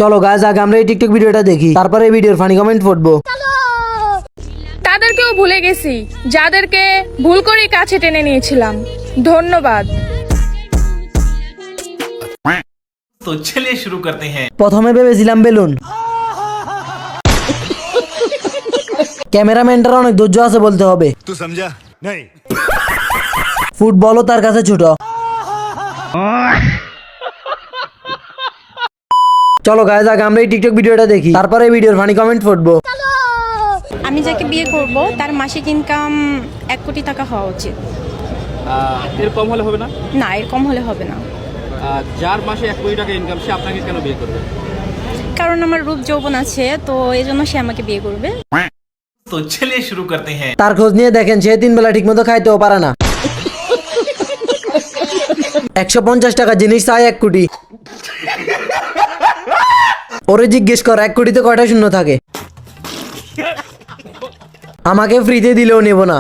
চলো গাইস, আগে আমরা এই টিকটক ভিডিওটা দেখি, তারপরে এই ভিডিওর ফানি কমেন্ট পড়বো। তাদেরকেও ভুলে গেছি যাদেরকে ভুল করে কাছে টেনে নিয়েছিলাম। ধন্যবাদ। तो चलिए शुरू करते हैं। প্রথমে ভেবেছিলাম বেলুন। ক্যামেরাম্যানটার অনেক ধৈর্য আছে বলতে হবে। तू समझा नहीं? ফুটবলও তার কাছে ছোট। চলো গাইস, আগে আমরা এই টিকটক ভিডিওটা দেখি, তারপরে এই ভিডিওর ফানি কমেন্ট পড়বো। আমি যাকে বিয়ে করব তার মাসিক ইনকাম 1 কোটি টাকা হওয়া উচিত। এর কম হলে হবে না? না, এর কম হলে হবে না। যার মাসে 1 কোটি টাকা ইনকাম, সে আপনাকে কেন বিয়ে করবে? কারণ আমার রূপ যৌবন আছে, তো এই জন্য সে আমাকে বিয়ে করবে। तो चलिए शुरू करते हैं। তার খোঁজ নিয়ে দেখেন সে 3 বেলা ঠিক মতো খাইতেও পারে না। 150 টাকা জিনিস চাই 1 কোটি। ওরে জিজ্ঞেস কর 1 কোটিতে কয়টা শূন্য থাকে। আমাকে ফ্রিতে দিলেও নেব না।